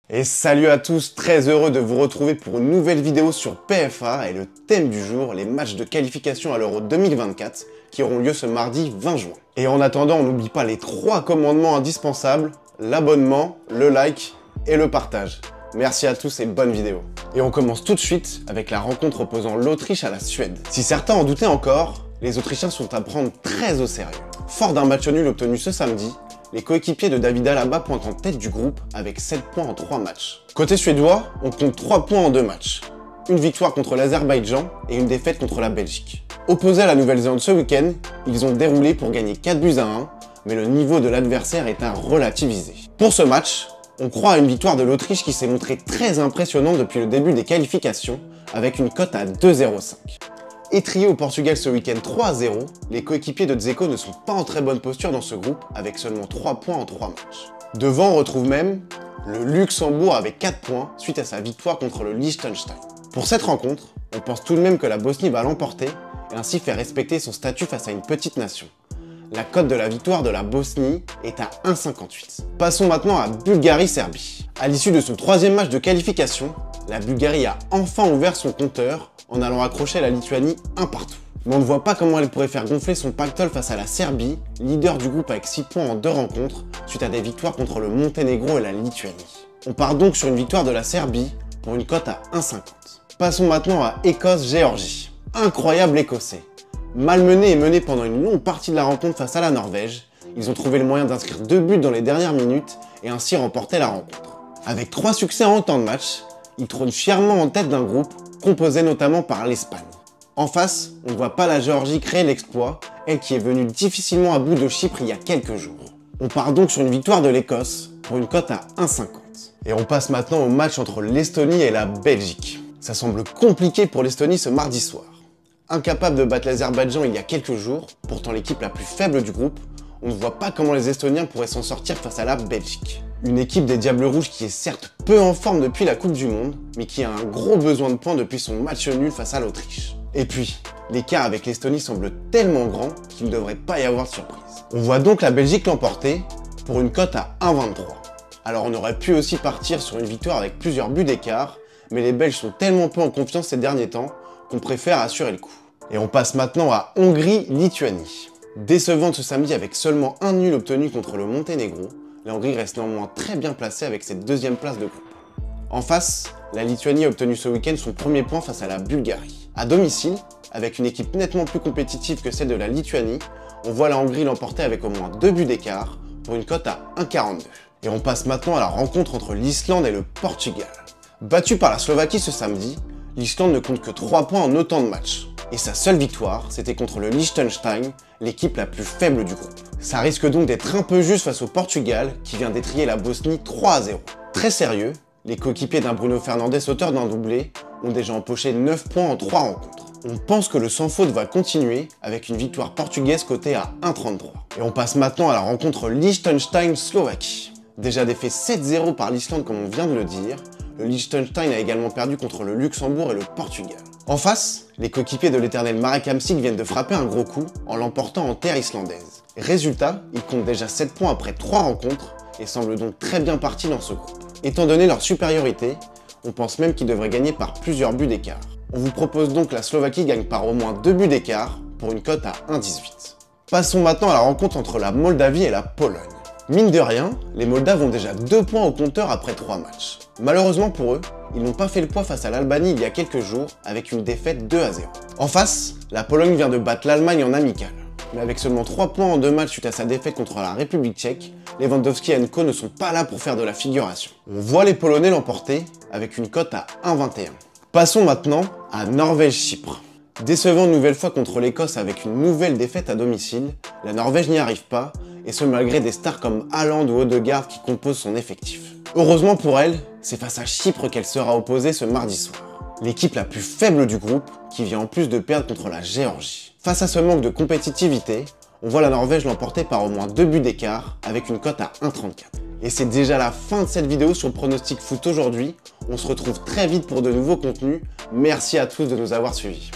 Et salut à tous, très heureux de vous retrouver pour une nouvelle vidéo sur PFA et le thème du jour, les matchs de qualification à l'Euro 2024 qui auront lieu ce mardi 20 juin. Et en attendant, on n'oublie pas les 3 commandements indispensables, l'abonnement, le like et le partage. Merci à tous et bonne vidéo. Et on commence tout de suite avec la rencontre opposant l'Autriche à la Suède. Si certains en doutaient encore, les Autrichiens sont à prendre très au sérieux. Fort d'un match nul obtenu ce samedi, les coéquipiers de David Alaba pointent en tête du groupe avec 7 points en 3 matchs. Côté suédois, on compte 3 points en 2 matchs. Une victoire contre l'Azerbaïdjan et une défaite contre la Belgique. Opposés à la Nouvelle-Zélande ce week-end, ils ont déroulé pour gagner 4 buts à 1, mais le niveau de l'adversaire est à relativiser. Pour ce match, on croit à une victoire de l'Autriche qui s'est montrée très impressionnante depuis le début des qualifications, avec une cote à 2,05. Étriés au Portugal ce week-end 3-0, les coéquipiers de Dzeko ne sont pas en très bonne posture dans ce groupe avec seulement 3 points en 3 matchs. Devant, on retrouve même le Luxembourg avec 4 points suite à sa victoire contre le Liechtenstein. Pour cette rencontre, on pense tout de même que la Bosnie va l'emporter et ainsi faire respecter son statut face à une petite nation. La cote de la victoire de la Bosnie est à 1,58. Passons maintenant à Bulgarie-Serbie. À l'issue de son 3e match de qualification, la Bulgarie a enfin ouvert son compteur en allant accrocher la Lituanie un partout. Mais on ne voit pas comment elle pourrait faire gonfler son pactole face à la Serbie, leader du groupe avec 6 points en 2 rencontres, suite à des victoires contre le Monténégro et la Lituanie. On part donc sur une victoire de la Serbie pour une cote à 1,50. Passons maintenant à Écosse-Géorgie. Incroyable Écossais. Malmenés et menés pendant une longue partie de la rencontre face à la Norvège, ils ont trouvé le moyen d'inscrire 2 buts dans les dernières minutes et ainsi remporter la rencontre. Avec 3 succès en temps de match, ils trônent fièrement en tête d'un groupe composé notamment par l'Espagne. En face, on ne voit pas la Géorgie créer l'exploit, elle qui est venue difficilement à bout de Chypre il y a quelques jours. On part donc sur une victoire de l'Écosse pour une cote à 1,50. Et on passe maintenant au match entre l'Estonie et la Belgique. Ça semble compliqué pour l'Estonie ce mardi soir. Incapable de battre l'Azerbaïdjan il y a quelques jours, pourtant l'équipe la plus faible du groupe, on ne voit pas comment les Estoniens pourraient s'en sortir face à la Belgique. Une équipe des Diables Rouges qui est certes peu en forme depuis la Coupe du Monde, mais qui a un gros besoin de points depuis son match nul face à l'Autriche. Et puis, l'écart avec l'Estonie semble tellement grand qu'il ne devrait pas y avoir de surprise. On voit donc la Belgique l'emporter pour une cote à 1,23. Alors on aurait pu aussi partir sur une victoire avec plusieurs buts d'écart, mais les Belges sont tellement peu en confiance ces derniers temps qu'on préfère assurer le coup. Et on passe maintenant à Hongrie-Lituanie. Décevante ce samedi avec seulement un nul obtenu contre le Monténégro, la Hongrie reste néanmoins très bien placée avec cette 2e place de groupe. En face, la Lituanie a obtenu ce week-end son premier point face à la Bulgarie. À domicile, avec une équipe nettement plus compétitive que celle de la Lituanie, on voit la Hongrie l'emporter avec au moins 2 buts d'écart pour une cote à 1,42. Et on passe maintenant à la rencontre entre l'Islande et le Portugal. Battue par la Slovaquie ce samedi, l'Islande ne compte que 3 points en autant de matchs. Et sa seule victoire, c'était contre le Liechtenstein, l'équipe la plus faible du groupe. Ça risque donc d'être un peu juste face au Portugal, qui vient d'étrier la Bosnie 3-0. Très sérieux, les coéquipiers d'un Bruno Fernandes auteur d'un doublé ont déjà empoché 9 points en 3 rencontres. On pense que le sans faute va continuer avec une victoire portugaise cotée à 1,33. Et on passe maintenant à la rencontre Liechtenstein-Slovaquie. Déjà défait 7-0 par l'Islande comme on vient de le dire, le Liechtenstein a également perdu contre le Luxembourg et le Portugal. En face, les coéquipiers de l'éternel Marek Hamsik viennent de frapper un gros coup en l'emportant en terre islandaise. Résultat, ils comptent déjà 7 points après 3 rencontres et semblent donc très bien partis dans ce groupe. Étant donné leur supériorité, on pense même qu'ils devraient gagner par plusieurs buts d'écart. On vous propose donc que la Slovaquie gagne par au moins 2 buts d'écart pour une cote à 1,18. Passons maintenant à la rencontre entre la Moldavie et la Pologne. Mine de rien, les Moldaves ont déjà 2 points au compteur après 3 matchs. Malheureusement pour eux, ils n'ont pas fait le poids face à l'Albanie il y a quelques jours avec une défaite 2-0. En face, la Pologne vient de battre l'Allemagne en amical. Mais avec seulement 3 points en 2 matchs suite à sa défaite contre la République tchèque, Lewandowski et Co ne sont pas là pour faire de la figuration. On voit les Polonais l'emporter avec une cote à 1,21. Passons maintenant à Norvège-Chypre. Décevant une nouvelle fois contre l'Écosse avec une nouvelle défaite à domicile, la Norvège n'y arrive pas, et ce malgré des stars comme Haaland ou Odegaard qui composent son effectif. Heureusement pour elle, c'est face à Chypre qu'elle sera opposée ce mardi soir. L'équipe la plus faible du groupe, qui vient en plus de perdre contre la Géorgie. Face à ce manque de compétitivité, on voit la Norvège l'emporter par au moins 2 buts d'écart avec une cote à 1,34. Et c'est déjà la fin de cette vidéo sur le pronostic foot aujourd'hui. On se retrouve très vite pour de nouveaux contenus. Merci à tous de nous avoir suivis.